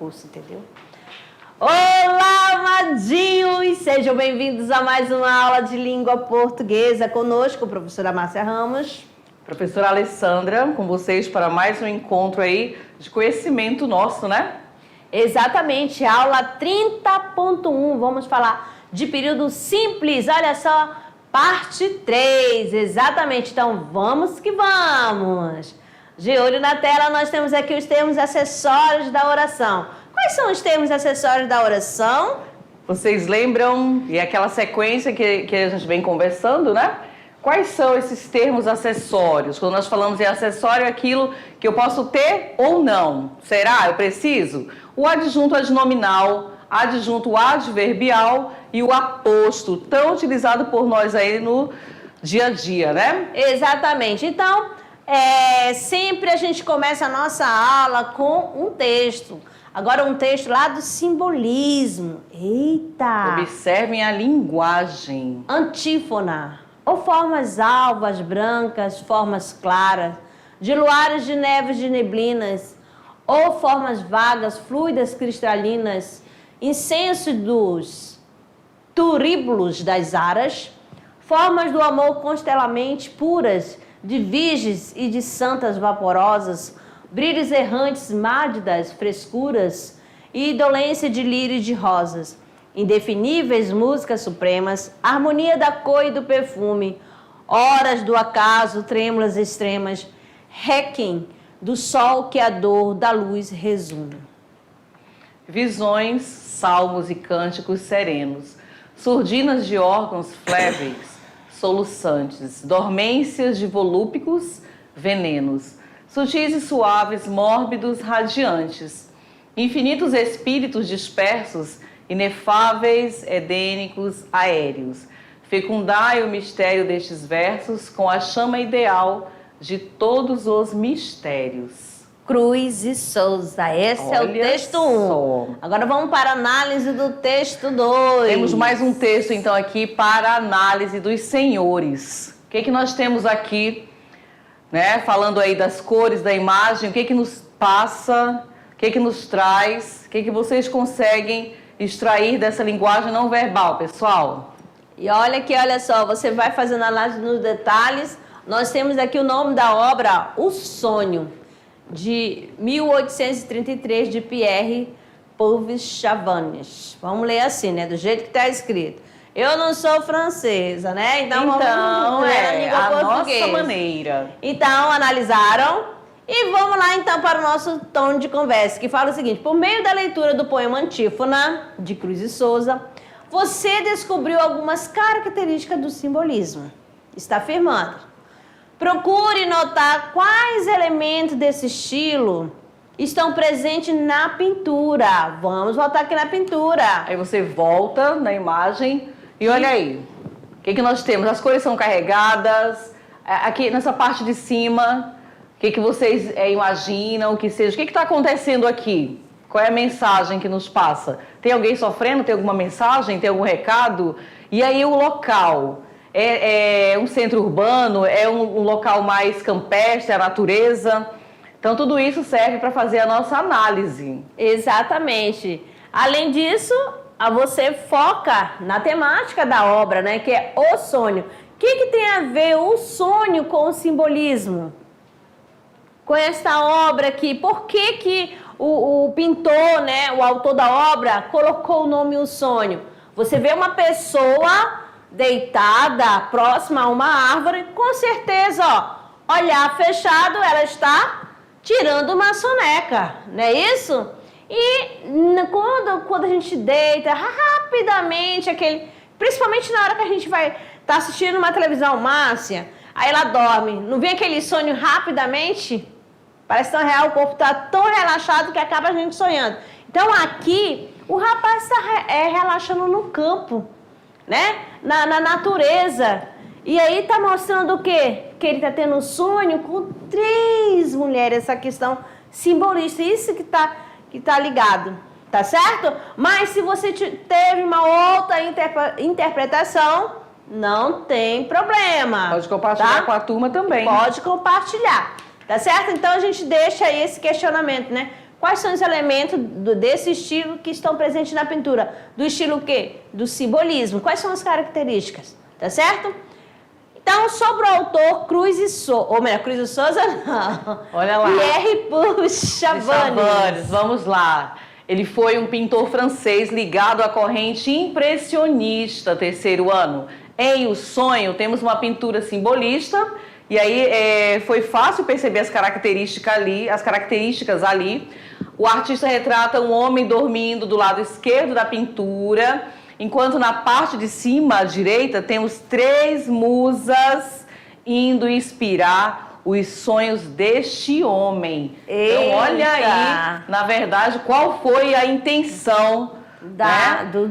curso, entendeu? Olá, amadinhos! Sejam bem-vindos a mais uma aula de língua portuguesa conosco, professora Márcia Ramos. Professora Alessandra, com vocês para mais um encontro aí de conhecimento nosso, né? Exatamente, aula 30.1, vamos falar de período simples, olha só, parte 3, exatamente, então vamos que vamos. De olho na tela, nós temos aqui os termos acessórios da oração. Quais são os termos acessórios da oração? Vocês lembram, e aquela sequência que a gente vem conversando, né? Quais são esses termos acessórios? Quando nós falamos em acessório, é aquilo que eu posso ter ou não. Será? Eu preciso? O adjunto adnominal, adjunto adverbial e o aposto, tão utilizado por nós aí no dia a dia, né? Exatamente. Então, sempre a gente começa a nossa aula com um texto. Agora um texto lá do simbolismo. Eita! Observem a linguagem. Antífona. Ou formas alvas, brancas, formas claras, de luares de neves de neblinas, ou formas vagas, fluidas, cristalinas, incenso dos turíbulos das aras, formas do amor constelamente puras, de virgens e de santas vaporosas, brilhos errantes, mádidas, frescuras e indolência de lírio e de rosas, indefiníveis músicas supremas, harmonia da cor e do perfume, horas do acaso, trêmulas extremas, requiem do sol que a dor da luz resume. Visões, salmos e cânticos serenos, surdinas de órgãos fléveis, soluçantes, dormências de volúpicos venenos, sutis e suaves, mórbidos, radiantes, infinitos espíritos dispersos, inefáveis, edênicos, aéreos. Fecundai o mistério destes versos com a chama ideal de todos os mistérios. Cruz e Souza, esse é o texto 1. Agora vamos para a análise do texto 2. Temos mais um texto então aqui para a análise dos senhores. O que nós temos aqui, né? Falando aí das cores da imagem, o que nos passa, o que nos traz, o que vocês conseguem extrair dessa linguagem não verbal, pessoal? E olha aqui, olha só, você vai fazendo análise nos detalhes. Nós temos aqui o nome da obra, O Sonho, de 1833, de Pierre Puvis Chavannes. Vamos ler assim, né? Do jeito que está escrito. Eu não sou francesa, né? Então vamos ler na língua portuguesa. Nossa maneira. Então, analisaram. E vamos lá então para o nosso tom de conversa, que fala o seguinte: por meio da leitura do poema Antífona, de Cruz e Souza, você descobriu algumas características do simbolismo. Está afirmando. Procure notar quais elementos desse estilo estão presentes na pintura. Vamos voltar aqui na pintura. Aí você volta na imagem e olha aí. O que nós temos? As cores são carregadas. Aqui nessa parte de cima... O que vocês imaginam que seja? O que está acontecendo aqui? Qual é a mensagem que nos passa? Tem alguém sofrendo? Tem alguma mensagem? Tem algum recado? E aí o local? É um centro urbano? É um local mais campestre, a natureza? Então tudo isso serve para fazer a nossa análise. Exatamente. Além disso, você foca na temática da obra, né? Que é o sonho. O que tem a ver o sonho com o simbolismo? Com esta obra aqui, por que o pintor, né, o autor da obra, colocou o nome O Sonho? Você vê uma pessoa deitada, próxima a uma árvore, com certeza, ó, olhar fechado, ela está tirando uma soneca, não é isso? E quando a gente deita, rapidamente, principalmente na hora que a gente vai estar assistindo uma televisão, Márcia, aí ela dorme, não vem aquele sonho rapidamente? Parece tão real, o corpo está tão relaxado que acaba a gente sonhando. Então aqui, o rapaz está relaxando no campo, né? Na natureza. E aí está mostrando o quê? Que ele está tendo um sonho com 3 mulheres, essa questão simbolista. Isso que tá ligado, tá certo? Mas se você teve uma outra interpretação, não tem problema. Pode compartilhar, tá? Com a turma também. Pode compartilhar. Tá certo? Então a gente deixa aí esse questionamento, né? Quais são os elementos desse estilo que estão presentes na pintura? Do estilo o quê? Do simbolismo. Quais são as características? Tá certo? Então, sobre o autor Cruz e Souza, ou melhor, Cruz e Souza, não. Olha lá. Pierre Chavannes. Vamos lá. Ele foi um pintor francês ligado à corrente impressionista, terceiro ano. Em O Sonho, temos uma pintura simbolista, e aí foi fácil perceber as características ali. O artista retrata um homem dormindo do lado esquerdo da pintura, enquanto na parte de cima, à direita, temos 3 musas indo inspirar os sonhos deste homem. Eita. Então, olha aí, na verdade, qual foi a intenção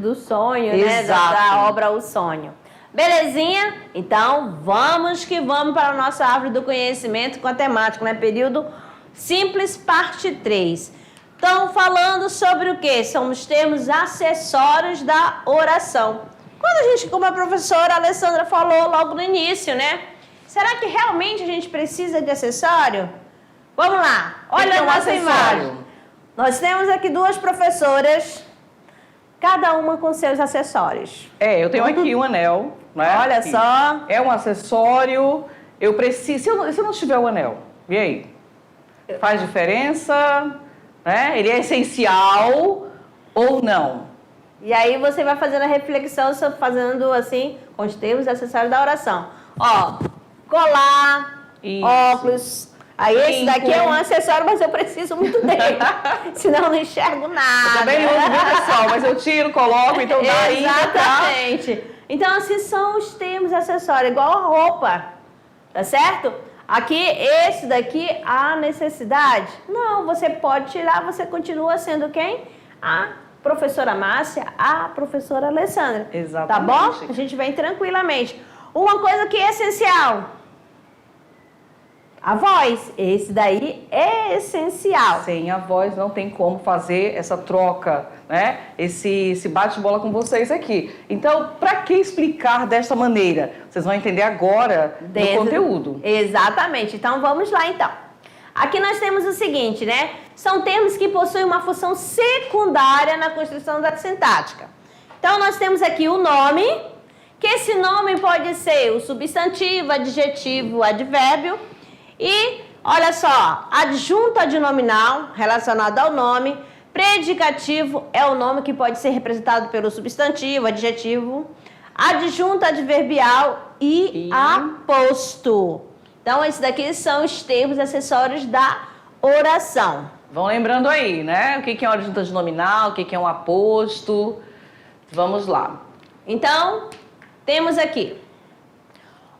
do sonho, Exato. né? Da obra O Sonho. Belezinha? Então, vamos que vamos para a nossa árvore do conhecimento com a temática, né? Período simples, parte 3. Então, falando sobre o quê? São os termos acessórios da oração. Quando a gente, como a professora Alessandra falou logo no início, né? Será que realmente a gente precisa de acessório? Vamos lá, olha a nossa imagem. Nós temos aqui 2 professoras, cada uma com seus acessórios. Eu tenho aqui um anel, né? Olha aqui. só. É um acessório, eu preciso... Se eu não tiver o anel, e aí? Faz diferença? Né? Ele é essencial ou não? E aí você vai fazendo a reflexão, fazendo assim, com os termos acessórios da oração. Ó, colar, Isso. óculos. Aí esse daqui é um acessório, mas eu preciso muito dele. Senão eu não enxergo nada. Eu também uso, viu, pessoal? Mas eu tiro, coloco, então dá ainda, tá? Exatamente. Então, assim, são os termos acessórios, igual a roupa. Tá certo? Aqui, esse daqui, a necessidade? Não, você pode tirar, você continua sendo quem? A professora Márcia, a professora Alessandra. Exatamente. Tá bom? A gente vem tranquilamente. Uma coisa que é essencial. A voz. Esse daí é essencial. Sem a voz não tem como fazer essa troca, né? Esse bate-bola com vocês aqui. Então, para que explicar desta maneira? Vocês vão entender agora do conteúdo. Exatamente. Então, vamos lá, então. Aqui nós temos o seguinte, né? São termos que possuem uma função secundária na construção da sintática. Então, nós temos aqui o nome, que esse nome pode ser o substantivo, adjetivo, advérbio. E, olha só, adjunto adnominal relacionado ao nome, predicativo é o nome que pode ser representado pelo substantivo, adjetivo, adjunto adverbial e aposto. Então, esses daqui são os termos acessórios da oração. Vão lembrando aí, né? O que é um adjunto adnominal, o que é um aposto. Vamos lá. Então, temos aqui.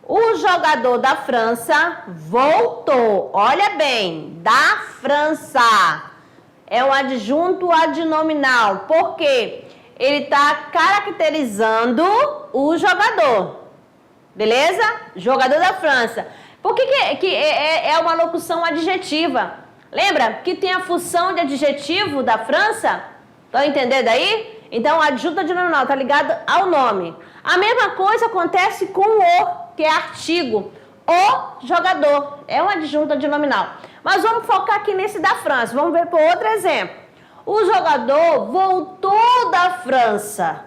O jogador da França voltou. Olha bem, da França. É um adjunto adnominal. Por quê? Ele está caracterizando o jogador. Beleza? Jogador da França. Por que é uma locução adjetiva? Lembra que tem a função de adjetivo da França? Estão entendendo aí? Então, adjunto adnominal está ligado ao nome. A mesma coisa acontece com o, que é artigo. O jogador é um adjunto adnominal. Mas vamos focar aqui nesse da França. Vamos ver por outro exemplo. O jogador voltou da França.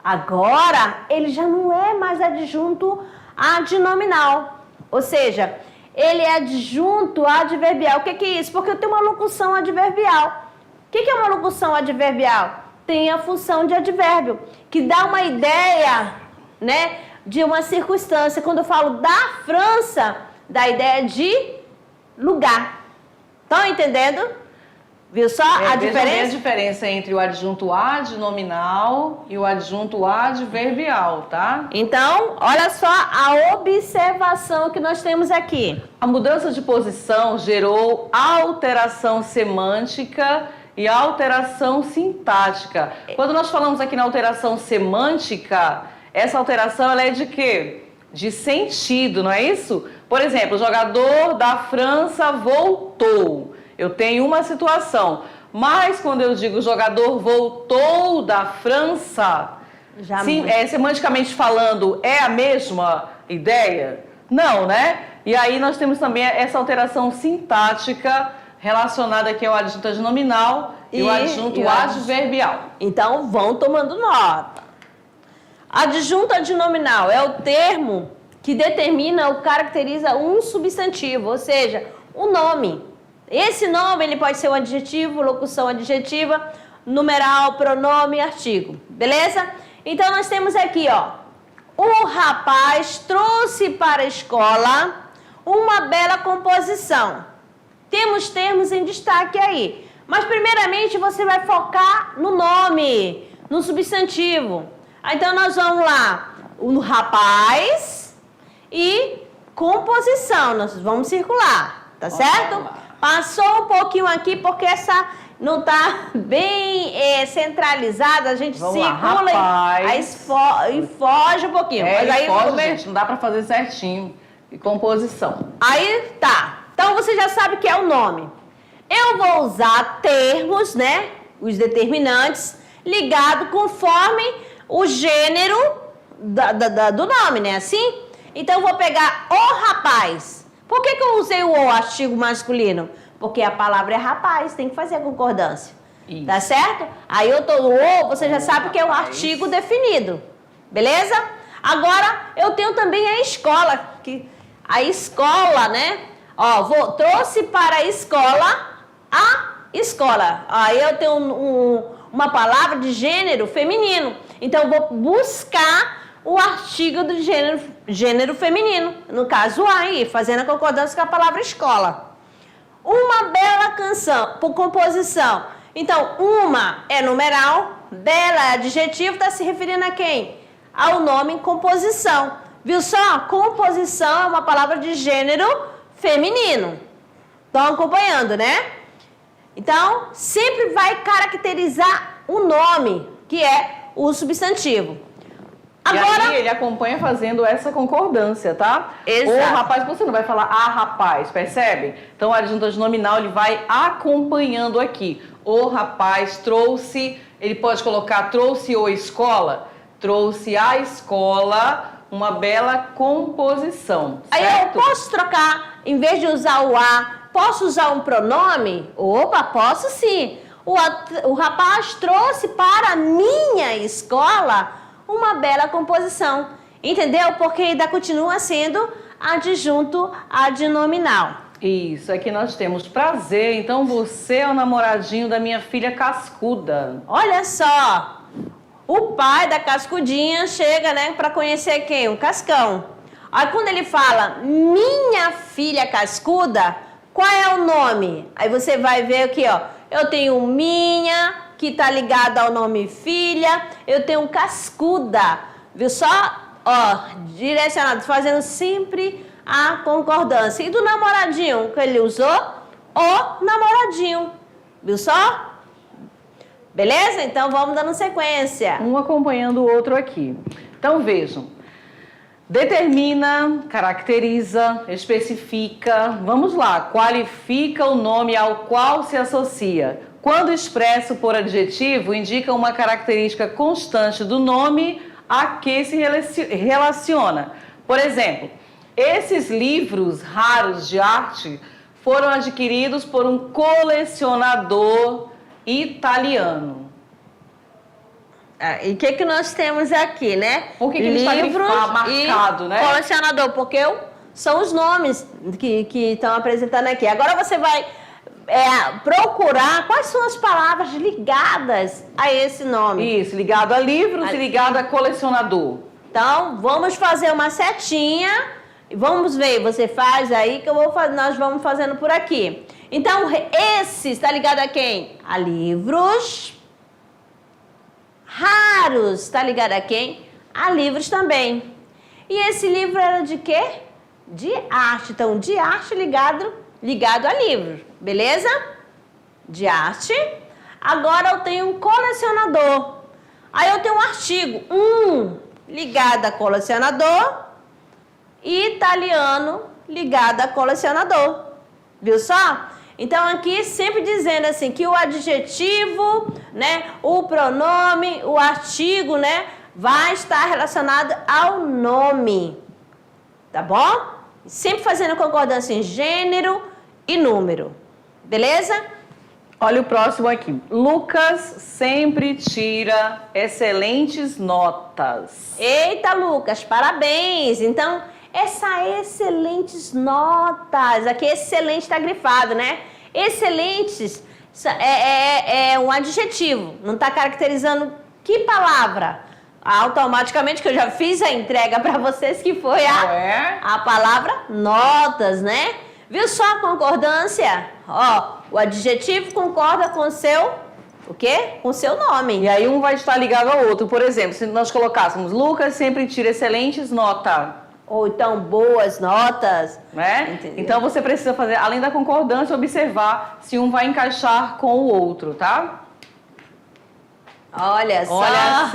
Agora, ele já não é mais adjunto adnominal. Ou seja, ele é adjunto adverbial. O que é isso? Porque eu tenho uma locução adverbial. O que é uma locução adverbial? Tem a função de advérbio, que dá uma ideia, né, de uma circunstância. Quando eu falo da França, dá a ideia de lugar. Estão entendendo? Viu só a diferença? A diferença entre o adjunto adnominal e o adjunto adverbial, tá? Então, olha só a observação que nós temos aqui. A mudança de posição gerou alteração semântica e alteração sintática. Quando nós falamos aqui na alteração semântica, essa alteração ela é de quê? De sentido, não é isso? Por exemplo, o jogador da França voltou. Eu tenho uma situação, mas quando eu digo jogador voltou da França, semanticamente falando, é a mesma ideia? Não, né? E aí nós temos também essa alteração sintática relacionado aqui ao adjunto adnominal e o adjunto adverbial. Então, vão tomando nota. Adjunto adnominal é o termo que determina ou caracteriza um substantivo, ou seja, o nome. Esse nome ele pode ser um adjetivo, locução adjetiva, numeral, pronome, artigo. Beleza? Então, nós temos aqui, ó. O rapaz trouxe para a escola uma bela composição. Temos termos em destaque aí. Mas, primeiramente, você vai focar no nome, no substantivo. Então, nós vamos lá. O rapaz e composição. Nós vamos circular, tá certo? Passou um pouquinho aqui porque essa não tá bem centralizada. A gente circula e foge um pouquinho. Mas aí foge, gente, não dá pra fazer certinho. E composição. Aí tá. Então, você já sabe que é o nome. Eu vou usar termos, né? Os determinantes, ligado conforme o gênero do nome, né? Assim? Então, eu vou pegar o rapaz. Por que eu usei o artigo masculino? Porque a palavra é rapaz, tem que fazer a concordância. Isso. Tá certo? Aí eu tô no o, você já sabe que é um artigo definido. Beleza? Agora, eu tenho também a escola. A escola, né? Ó, trouxe para a escola. Aí eu tenho uma palavra de gênero feminino. Então, eu vou buscar o artigo do gênero feminino. No caso, aí, fazendo a concordância com a palavra escola. Uma bela canção, por composição. Então, uma é numeral, bela é adjetivo, está se referindo a quem? Ao nome composição. Viu só? Composição é uma palavra de gênero feminino. Estão acompanhando, né? Então, sempre vai caracterizar o nome, que é o substantivo. Agora, e aí ele acompanha fazendo essa concordância, tá? Exato. O rapaz, você não vai falar rapaz, percebe? Então, o adjunto adnominal, ele vai acompanhando aqui. O rapaz trouxe, ele pode colocar trouxe o escola, trouxe a escola uma bela composição, certo? Aí eu posso trocar, em vez de usar o posso usar um pronome? Opa, posso sim. O rapaz trouxe para a minha escola uma bela composição. Entendeu? Porque ainda continua sendo adjunto adnominal. Isso, aqui nós temos prazer. Então você é o namoradinho da minha filha cascuda. Olha só. O pai da cascudinha chega, né, para conhecer quem? O Cascão. Aí quando ele fala minha filha cascuda, qual é o nome? Aí você vai ver aqui, ó. Eu tenho minha, que tá ligado ao nome filha. Eu tenho cascuda. Viu só? Ó, direcionado, fazendo sempre a concordância. E do namoradinho que ele usou? O namoradinho. Viu só? Beleza? Então vamos dando sequência. Um acompanhando o outro aqui. Então vejam. Determina, caracteriza, especifica. Vamos lá. Qualifica o nome ao qual se associa. Quando expresso por adjetivo, indica uma característica constante do nome a que se relaciona. Por exemplo, esses livros raros de arte foram adquiridos por um colecionador italiano. E o que nós temos aqui, né? Por que ele está marcado, né? Colecionador, porque são os nomes que estão apresentando aqui. Agora você vai procurar quais são as palavras ligadas a esse nome. Isso, ligado a livros e ligado a colecionador. Então, vamos fazer uma setinha e vamos ver. Você faz aí que nós vamos fazendo por aqui. Então, esse está ligado a quem? A livros. Raros está ligado a quem? A livros também. E esse livro era de quê? De arte. Então, de arte ligado a livro. Beleza? De arte. Agora eu tenho um colecionador. Aí eu tenho um artigo. Ligado a colecionador. E italiano ligado a colecionador. Viu só? Então, aqui sempre dizendo assim, que o adjetivo, né, o pronome, o artigo, né, vai estar relacionado ao nome. Tá bom? Sempre fazendo concordância em gênero e número. Beleza? Olha o próximo aqui. Lucas sempre tira excelentes notas. Eita, Lucas, parabéns! Então, excelentes notas. Aqui, excelente está grifado, né? Excelentes é um adjetivo. Não está caracterizando que palavra? Automaticamente, que eu já fiz a entrega para vocês, que foi a palavra notas, né? Viu só a concordância? Ó, o adjetivo concorda com o seu, o quê? Com o seu nome. E aí um vai estar ligado ao outro. Por exemplo, se nós colocássemos Lucas sempre tira excelentes notas. Ou então boas notas. Né? Entendeu? Então você precisa fazer, além da concordância, observar se um vai encaixar com o outro, tá? Olha só. Olha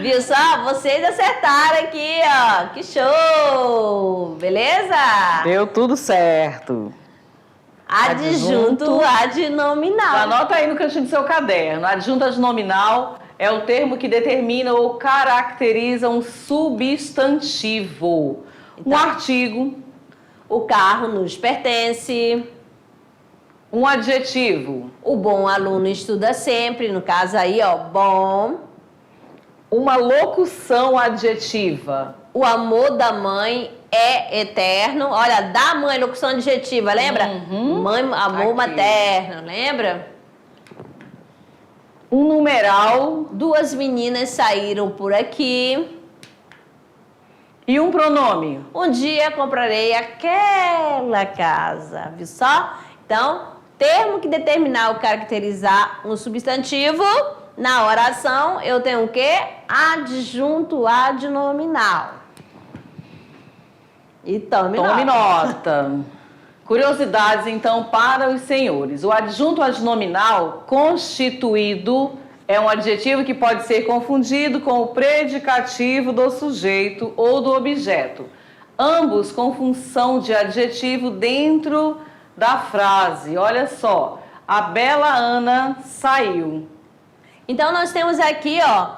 Viu só? Vocês acertaram aqui, ó. Que show! Beleza? Deu tudo certo. Adjunto adnominal. Anota aí no cantinho do seu caderno. Adjunto adnominal é o termo que determina ou caracteriza um substantivo. Então, um artigo. O carro nos pertence. Um adjetivo. O bom aluno estuda sempre. No caso aí, ó, bom. Uma locução adjetiva. O amor da mãe é eterno. Olha, da mãe, locução adjetiva, lembra? Mãe, amor Aqui. materno, lembra? Um numeral. Duas meninas saíram por aqui. E um pronome. Um dia comprarei aquela casa. Viu só? Então, termo que determinar ou caracterizar um substantivo, na oração eu tenho o quê? Adjunto adnominal. E tome nota. Curiosidades, então, para os senhores. O adjunto adnominal constituído é um adjetivo que pode ser confundido com o predicativo do sujeito ou do objeto. Ambos com função de adjetivo dentro da frase. Olha só, a bela Ana saiu. Então, nós temos aqui, ó,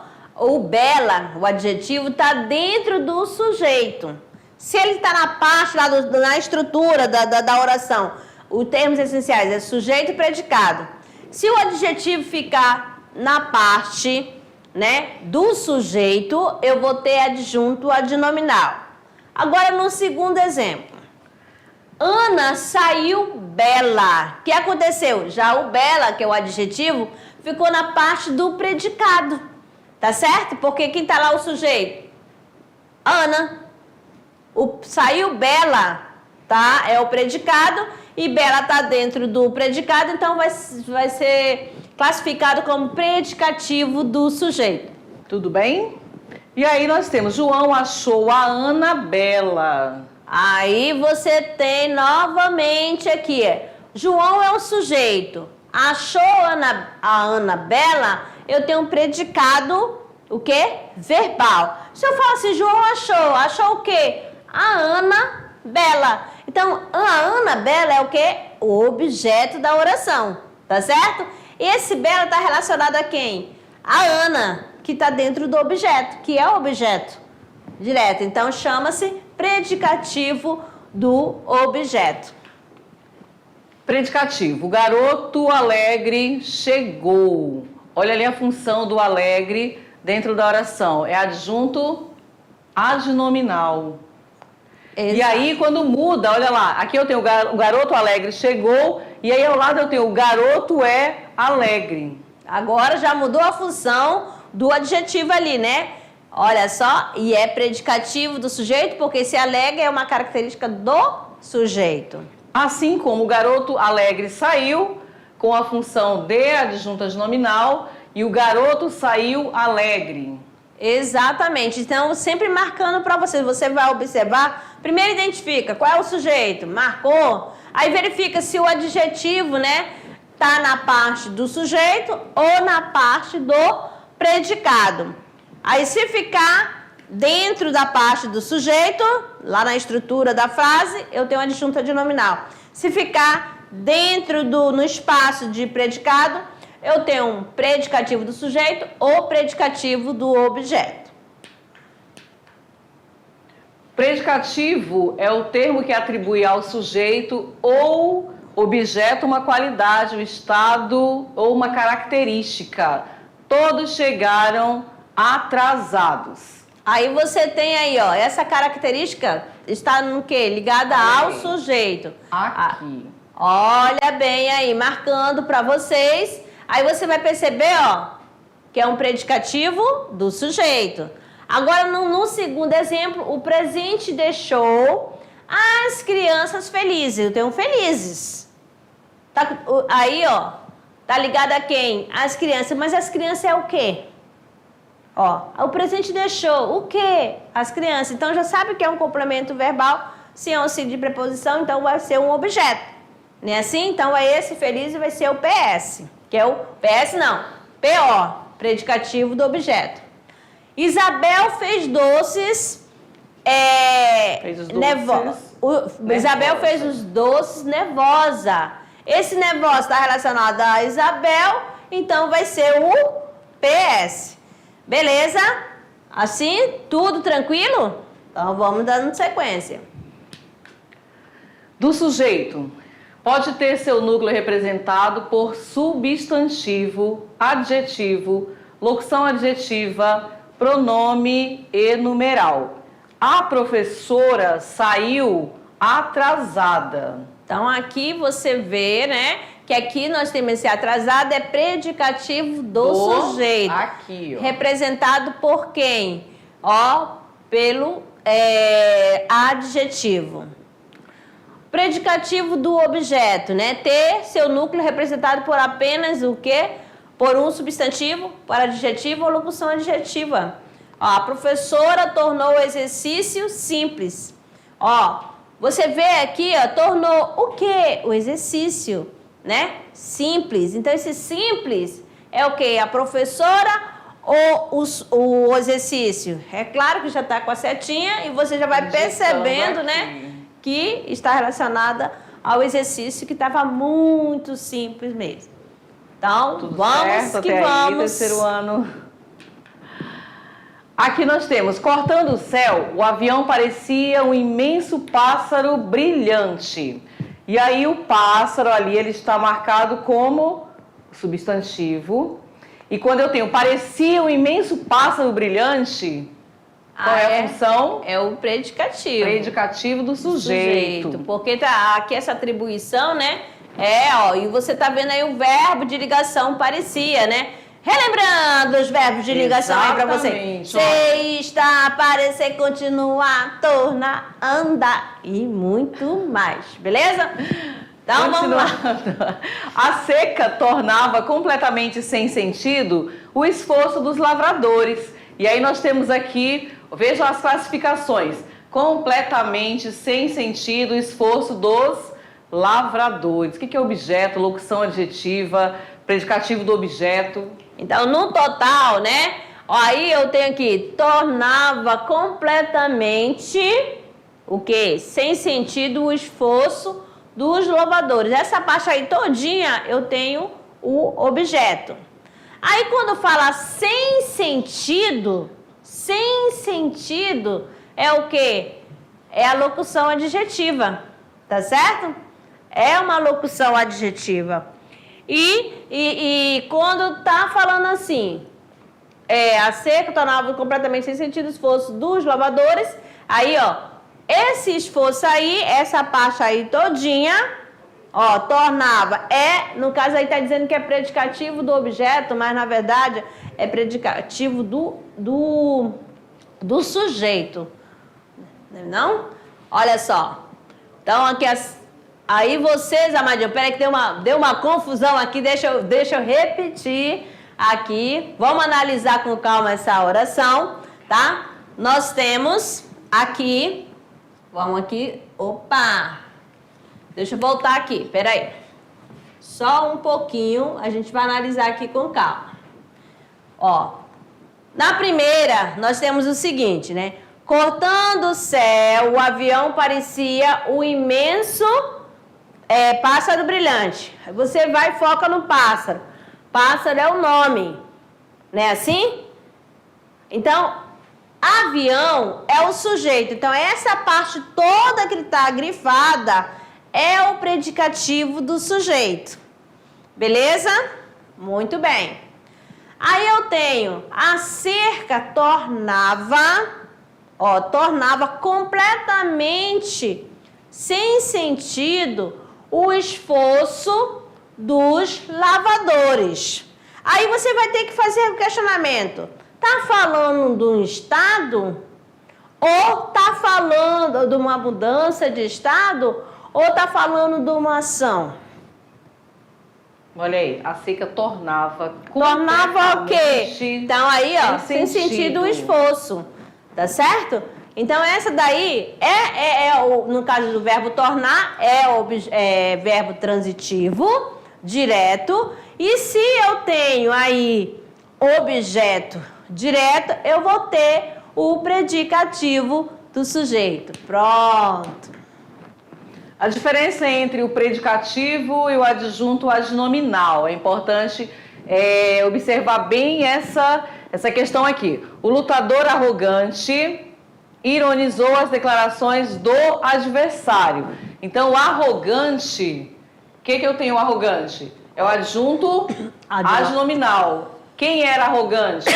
o bela, o adjetivo, está dentro do sujeito. Se ele está na parte lá na estrutura da oração, os termos essenciais é sujeito e predicado. Se o adjetivo ficar na parte, né, do sujeito, eu vou ter adjunto adnominal. Agora, no segundo exemplo. Ana saiu bela. O que aconteceu? Já o bela, que é o adjetivo, ficou na parte do predicado. Tá certo? Porque quem tá lá o sujeito? Ana. Saiu bela, tá? É o predicado e bela tá dentro do predicado, então vai ser classificado como predicativo do sujeito. Tudo bem? E aí nós temos João achou a Ana bela. Aí você tem novamente aqui, João é o sujeito. Achou a Ana bela, eu tenho um predicado, o quê? Verbal. Se eu falar assim, João achou o quê? A Ana bela. Então, a Ana bela é o quê? O objeto da oração, tá certo? Esse bela está relacionado a quem? A Ana, que está dentro do objeto, que é o objeto direto. Então, chama-se predicativo do objeto. Predicativo. O garoto alegre chegou. Olha ali a função do alegre dentro da oração. É adjunto adnominal. Exato. E aí, quando muda, olha lá, aqui eu tenho o garoto alegre chegou, e aí ao lado eu tenho o garoto é alegre. Agora já mudou a função do adjetivo ali, né? Olha só, e é predicativo do sujeito, porque esse alegre é uma característica do sujeito. Assim como o garoto alegre saiu, com a função de adjunto adnominal, e o garoto saiu alegre. Exatamente. Então, sempre marcando para você. Você vai observar. Primeiro identifica qual é o sujeito. Marcou. Aí verifica se o adjetivo, né, tá na parte do sujeito ou na parte do predicado. Aí, se ficar dentro da parte do sujeito, lá na estrutura da frase, eu tenho adjunto adnominal. Se ficar dentro no espaço de predicado, eu tenho um predicativo do sujeito ou predicativo do objeto. Predicativo é o termo que atribui ao sujeito ou objeto, uma qualidade, um estado ou uma característica. Todos chegaram atrasados. Aí você tem aí, ó, essa característica está no quê? Ligada ao sujeito. Aqui. Olha bem aí, marcando para vocês. Aí você vai perceber, ó, que é um predicativo do sujeito. Agora, no segundo exemplo, o presente deixou as crianças felizes. Eu tenho felizes. Tá, aí, ó, tá ligado a quem? As crianças. Mas as crianças é o quê? Ó, o presente deixou o quê? As crianças. Então, já sabe que é um complemento verbal sem auxílio de preposição, então vai ser um objeto. Não é assim? Então, é esse feliz e vai ser o PS. Que é o PS, não. PO, predicativo do objeto. Isabel fez doces. Fez os doces. Isabel fez os doces nervosa. Esse nervosa está relacionado a Isabel, então vai ser o PS. Beleza? Assim, tudo tranquilo? Então vamos dando sequência. Do sujeito, pode ter seu núcleo representado por substantivo, adjetivo, locução adjetiva, pronome e numeral. A professora saiu atrasada. Então aqui você vê, né, que aqui nós temos esse atrasado, é predicativo do sujeito. Aqui, ó. Representado por quem? Ó, pelo adjetivo. Predicativo do objeto, né? Ter seu núcleo representado por apenas o quê? Por um substantivo, por adjetivo ou locução adjetiva. Ó, a professora tornou o exercício simples. Ó, você vê aqui, ó, tornou o quê? O exercício, né? Simples. Então, esse simples é o quê? A professora ou o exercício? É claro que já está com a setinha e você já vai percebendo, né? Que está relacionada ao exercício que estava muito simples mesmo. Então, tudo vamos certo, que até vamos. Aí, terceiro ano. Aqui nós temos, cortando o céu, o avião parecia um imenso pássaro brilhante. E aí o pássaro ali, ele está marcado como substantivo. E quando eu tenho parecia um imenso pássaro brilhante, qual é a função? É o predicativo. Predicativo do sujeito. Porque tá aqui essa atribuição, né? Ó, e você tá vendo aí o verbo de ligação parecia, né? Relembrando os verbos de ligação aí pra você. Ser, estar, parecer, continuar, tornar, andar e muito mais. Beleza? Então vamos lá. A seca tornava completamente sem sentido o esforço dos lavradores. E aí nós temos aqui, vejam as classificações. Completamente sem sentido o esforço dos lavradores. O que é objeto, locução adjetiva, predicativo do objeto? Então, no total, né? Ó, aí eu tenho aqui, tornava completamente o quê? Sem sentido o esforço dos lavradores. Essa parte aí todinha eu tenho o objeto. Aí quando fala sem sentido é o quê? É a locução adjetiva, tá certo? É uma locução adjetiva. E quando tá falando assim, a seca tornava completamente sem sentido o esforço dos lavradores, aí ó, esse esforço aí, essa parte aí todinha, ó, tornava, no caso aí tá dizendo que é predicativo do objeto, mas na verdade é predicativo do sujeito, não? Olha só, então aqui aí vocês, amadinho, peraí que deu uma confusão aqui, deixa eu repetir aqui, vamos analisar com calma essa oração, tá? Nós temos aqui, vamos aqui, opa, deixa eu voltar aqui, peraí, só um pouquinho, a gente vai analisar aqui com calma. Ó, na primeira, nós temos o seguinte, né? Cortando o céu, o avião parecia um imenso pássaro brilhante. Você vai e foca no pássaro. Pássaro é o nome, não é assim? Então, avião é o sujeito. Então, essa parte toda que está grifada é o predicativo do sujeito. Beleza? Muito bem. Aí eu tenho a cerca tornava, ó, tornava completamente sem sentido o esforço dos lavadores. Aí você vai ter que fazer o questionamento. Tá falando de um estado? Ou tá falando de uma mudança de estado? Ou tá falando de uma ação? Olha aí, a seca tornava Tornava o quê? Então aí, ó, sem sem sentido o sentido. esforço, tá certo? Então essa daí no caso do verbo tornar, é verbo transitivo, direto. E se eu tenho aí objeto direto, eu vou ter o predicativo do sujeito. Pronto. A diferença entre o predicativo e o adjunto adnominal. É importante observar bem essa questão aqui. O lutador arrogante ironizou as declarações do adversário. Então, o arrogante, o que eu tenho arrogante? É o adjunto adnominal. Quem era arrogante?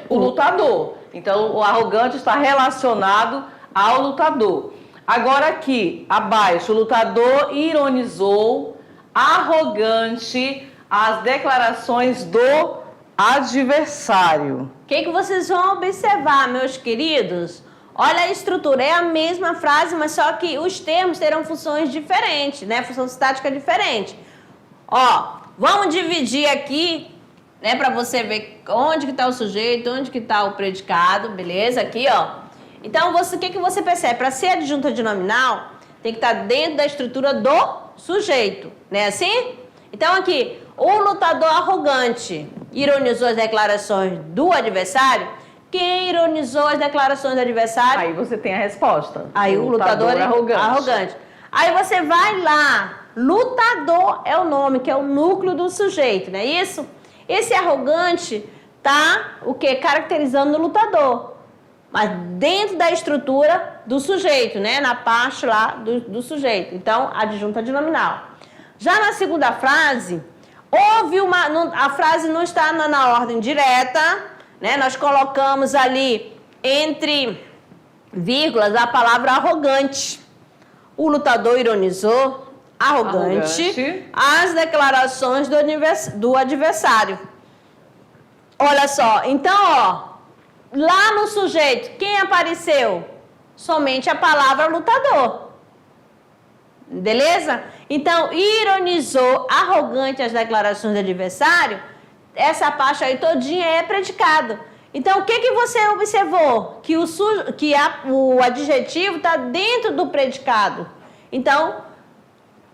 O lutador. Então, o arrogante está relacionado ao lutador. Agora aqui, abaixo, o lutador ironizou arrogante as declarações do adversário. O que vocês vão observar, meus queridos? Olha a estrutura, é a mesma frase, mas só que os termos terão funções diferentes, né? Função sintática diferente. Ó, vamos dividir aqui, né? Para você ver onde que está o sujeito, onde que está o predicado, beleza? Aqui, ó. Então, o que você percebe? Para ser adjunto adnominal, tem que estar dentro da estrutura do sujeito, né? Assim? Então, aqui, o lutador arrogante ironizou as declarações do adversário. Quem ironizou as declarações do adversário? Aí você tem a resposta. Aí o lutador arrogante. Aí você vai lá. Lutador é o nome, que é o núcleo do sujeito, não é isso? Esse arrogante tá o quê? Caracterizando o lutador. Mas dentro da estrutura do sujeito, né? Na parte lá do sujeito. Então, adjunto adnominal. Já na segunda frase, a frase não está na ordem direta, né? Nós colocamos ali entre vírgulas a palavra arrogante. O lutador ironizou, arrogante. As declarações do adversário. Olha só, então, ó. Lá no sujeito, quem apareceu? Somente a palavra lutador. Beleza? Então, ironizou, arrogante as declarações do adversário, essa parte aí todinha é predicado. Então, o que você observou? Que o adjetivo está dentro do predicado. Então,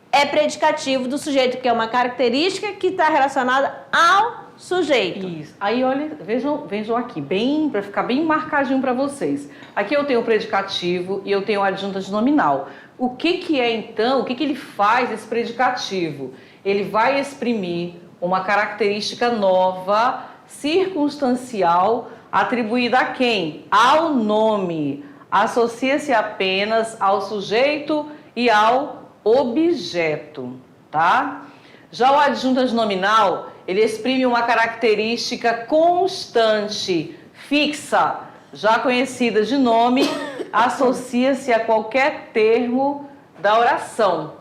é predicativo do sujeito, que é uma característica que está relacionada ao sujeito. Isso. Aí, olha, vejam aqui, para ficar bem marcadinho para vocês. Aqui eu tenho o predicativo e eu tenho o adjunto adnominal. O que é, então, o que ele faz, esse predicativo? Ele vai exprimir uma característica nova, circunstancial, atribuída a quem? Ao nome. Associa-se apenas ao sujeito e ao objeto, tá? Já o adjunto adnominal, ele exprime uma característica constante, fixa, já conhecida de nome, associa-se a qualquer termo da oração.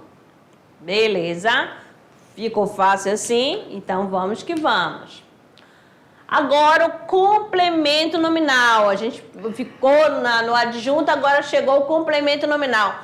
Beleza? Ficou fácil assim? Então vamos que vamos. Agora o complemento nominal. A gente ficou no adjunto, agora chegou o complemento nominal.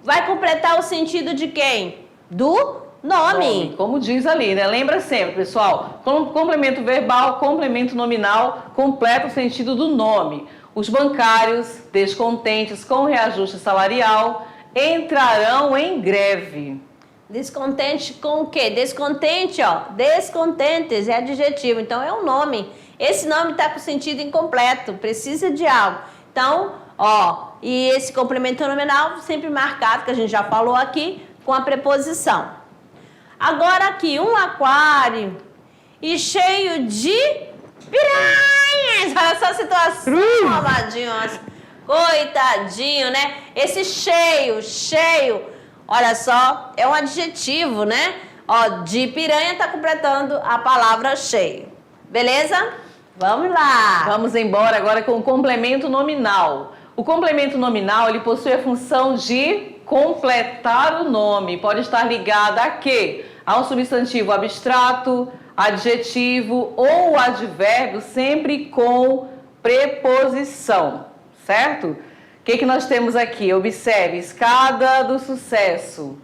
Vai completar o sentido de quem? Do nome. Como diz ali, né? Lembra sempre, pessoal. Complemento verbal, complemento nominal, completa o sentido do nome. Os bancários, descontentes com o reajuste salarial, entrarão em greve. Descontente com o quê? Descontente, ó. Descontentes é adjetivo, então é um nome. Esse nome está com sentido incompleto, precisa de algo. Então, ó, e esse complemento nominal sempre marcado, que a gente já falou aqui, com a preposição. Agora aqui, um aquário e cheio de piranhas. Olha só a situação, amadinho. Coitadinho, né? Esse cheio. Olha só, é um adjetivo, né? Ó, de piranha tá completando a palavra cheio. Beleza? Vamos lá. Vamos embora agora com o complemento nominal. O complemento nominal, ele possui a função de completar o nome. Pode estar ligado a quê? A um substantivo abstrato, adjetivo ou advérbio, sempre com preposição, certo? O que nós temos aqui? Observe, escada do sucesso.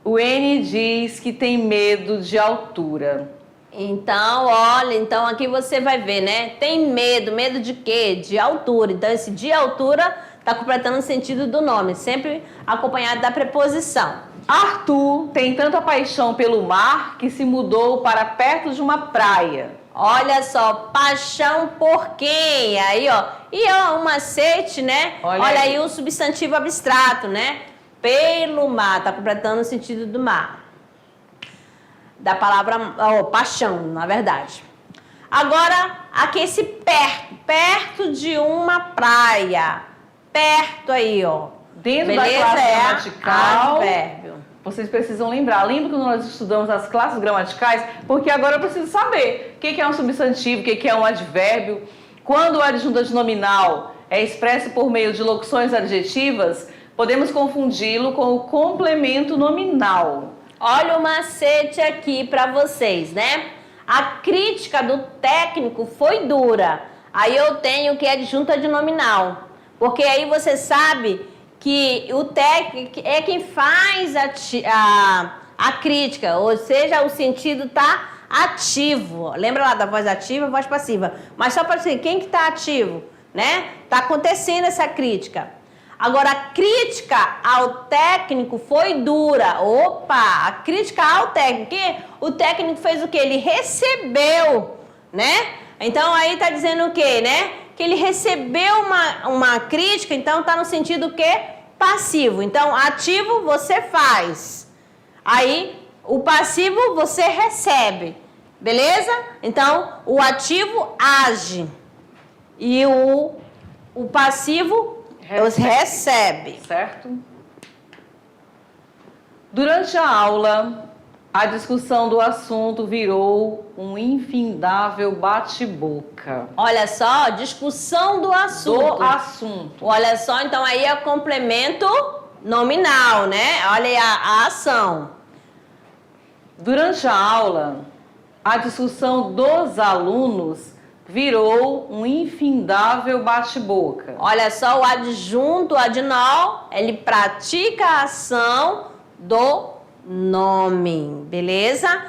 O N diz que tem medo de altura. Então, olha, então aqui você vai ver, né? Tem medo, medo de quê? De altura. Então, esse de altura está completando o sentido do nome, sempre acompanhado da preposição. Arthur tem tanta paixão pelo mar que se mudou para perto de uma praia. Olha só, paixão por quem? Aí, ó. E ó, um macete, né? Olha aí o substantivo abstrato, né? Pelo mar, tá completando o sentido do mar. Da palavra, paixão, na verdade. Agora, aqui esse perto, perto de uma praia. Perto aí, ó. Dentro da classe gramatical, vocês precisam lembrar. Lembra quando nós estudamos as classes gramaticais? Porque agora eu preciso saber o que é um substantivo, o que é um advérbio. Quando o adjunto adnominal é expresso por meio de locuções adjetivas, podemos confundi-lo com o complemento nominal. Olha o macete aqui para vocês, né? A crítica do técnico foi dura. Aí eu tenho que adjunto adnominal. Porque aí você sabe que o técnico é quem faz a crítica, ou seja, o sentido está ativo. Lembra lá da voz ativa e voz passiva? Mas só para dizer, quem que está ativo, né? Está acontecendo essa crítica. Agora, a crítica ao técnico foi dura. Opa, a crítica ao técnico. O técnico fez o quê? Ele recebeu, né? Então, aí está dizendo o quê, né? Que ele recebeu uma crítica, então está no sentido que passivo. Então, ativo você faz. Aí, o passivo você recebe. Beleza? Então, o ativo age. E o passivo recebe. Certo? Durante a aula, a discussão do assunto virou um infindável bate-boca. Olha só, discussão do assunto. Do assunto. Olha só, então aí é complemento nominal, né? Olha aí a ação. Durante a aula, a discussão dos alunos virou um infindável bate-boca. Olha só, o adjunto adnol, ele pratica a ação do nome, beleza?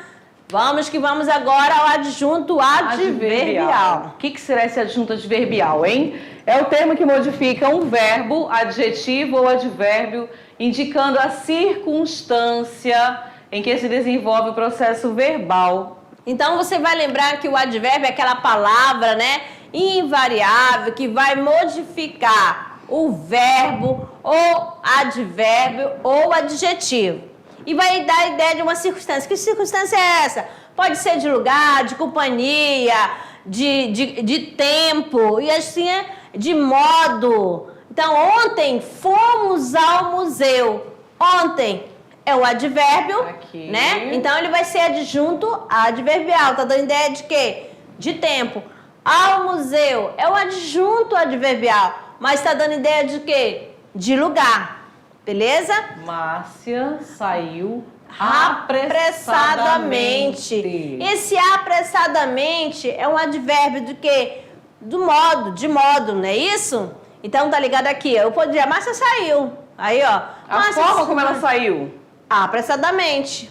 Vamos que vamos agora ao adjunto adverbial. O que será esse adjunto adverbial, hein? É o termo que modifica um verbo, adjetivo ou advérbio, indicando a circunstância em que se desenvolve o processo verbal. Então, você vai lembrar que o advérbio é aquela palavra, né, invariável, que vai modificar o verbo, ou advérbio, ou adjetivo. E vai dar a ideia de uma circunstância. Que circunstância é essa? Pode ser de lugar, de companhia, de tempo, e assim de modo. Então, ontem fomos ao museu. Ontem é o advérbio, aqui, né? Então, ele vai ser adjunto adverbial. Tá dando ideia de quê? De tempo. Ao museu é o adjunto adverbial, mas tá dando ideia de quê? De lugar. Beleza? Márcia saiu apressadamente. Esse apressadamente é um advérbio de quê? Do modo, de modo, não é isso? Então, tá ligado aqui. Eu podia, Márcia saiu. Aí, ó. A forma como ela saiu? Apressadamente.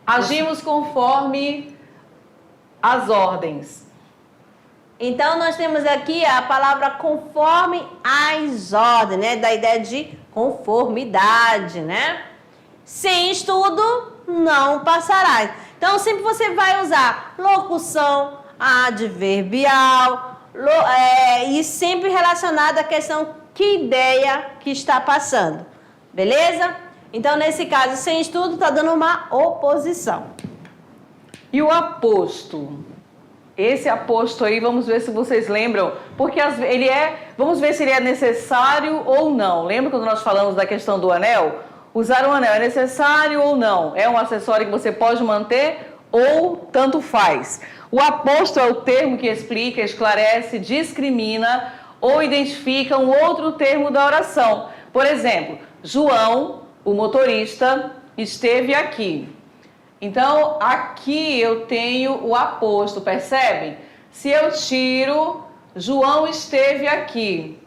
Agimos conforme as ordens. Então, nós temos aqui a palavra conforme as ordens, né? Da ideia de conformidade, né? Sem estudo, não passarás. Então, sempre você vai usar locução adverbial e sempre relacionado à questão que ideia que está passando. Beleza? Então, nesse caso, sem estudo, está dando uma oposição. E o aposto? Esse aposto aí, vamos ver se vocês lembram, porque vamos ver se ele é necessário ou não. Lembra quando nós falamos da questão do anel? Usar um anel é necessário ou não? É um acessório que você pode manter ou tanto faz? O aposto é o termo que explica, esclarece, discrimina ou identifica um outro termo da oração. Por exemplo, João, o motorista, esteve aqui. Então, aqui eu tenho o aposto, percebem? Se eu tiro, João esteve aqui,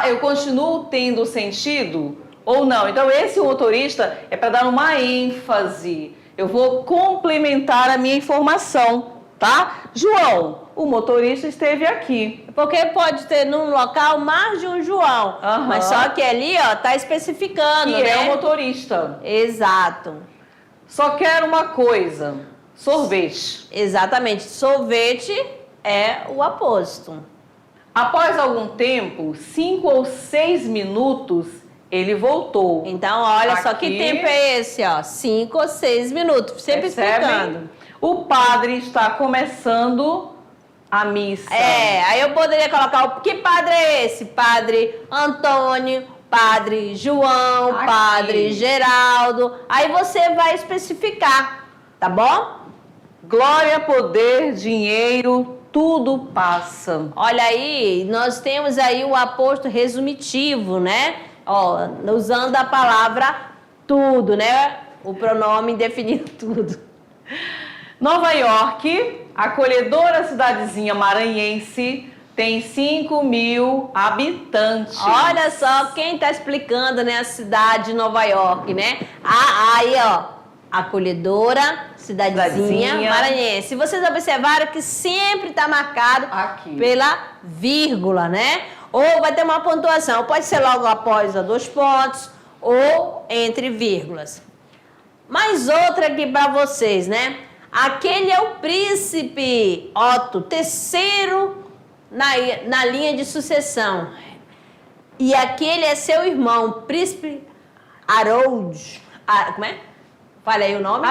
eu continuo tendo sentido ou não? Então, esse motorista é para dar uma ênfase. Eu vou complementar a minha informação, tá? João, o motorista esteve aqui. Porque pode ter num local mais de um João, mas só que ali, ó, tá especificando, que né? é o motorista. Exato. Só quero uma coisa, sorvete. Exatamente, sorvete é o aposto. Após algum tempo, 5 ou 6 minutos, ele voltou. Então, olha só que Aqui. tempo é esse, ó, 5 ou 6 minutos, sempre Percebem? explicando. O padre está começando a missa. Aí eu poderia colocar, que padre é esse? Padre Antônio, Padre João, Aqui. Padre Geraldo. Aí você vai especificar, tá bom? Glória, poder, dinheiro, tudo passa. Olha aí, nós temos aí o aposto resumitivo, né? Ó, usando a palavra tudo, né? O pronome definindo tudo. Nova York, acolhedora cidadezinha maranhense, tem 5.000 habitantes. Olha só quem tá explicando, né? A cidade de Nova York, né? Aí, ó, acolhedora, cidadezinha maranhense. Se vocês observaram que sempre tá marcado aqui pela vírgula, né? Ou vai ter uma pontuação, pode ser logo após a 2 pontos ou entre vírgulas. Mais outra aqui para vocês, né? Aquele é o príncipe Otto, terceiro na linha de sucessão. E aquele é seu irmão, príncipe Harold. Como é? Fala aí o nome.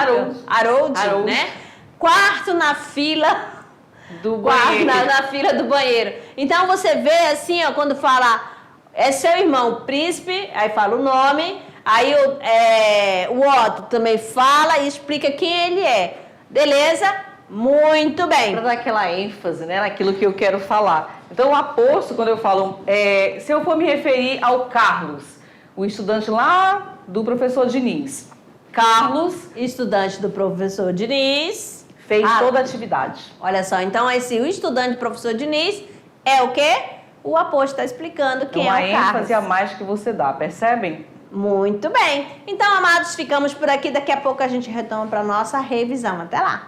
Harold, né? Quarto na fila do banheiro. Na fila do banheiro. Então você vê assim, ó, quando fala é seu irmão príncipe, aí fala o nome, aí o Otto também fala e explica quem ele é. Beleza? Muito bem. Para dar aquela ênfase, né, naquilo que eu quero falar. Então, o aposto, quando eu falo, se eu for me referir ao Carlos, o estudante lá do professor Diniz. Carlos, estudante do professor Diniz, fez toda a atividade. Olha só, então o estudante do professor Diniz é o quê? O aposto está explicando quem é o Carlos. Uma ênfase a mais que você dá, percebem? Muito bem. Então, amados, ficamos por aqui. Daqui a pouco a gente retoma para nossa revisão. Até lá.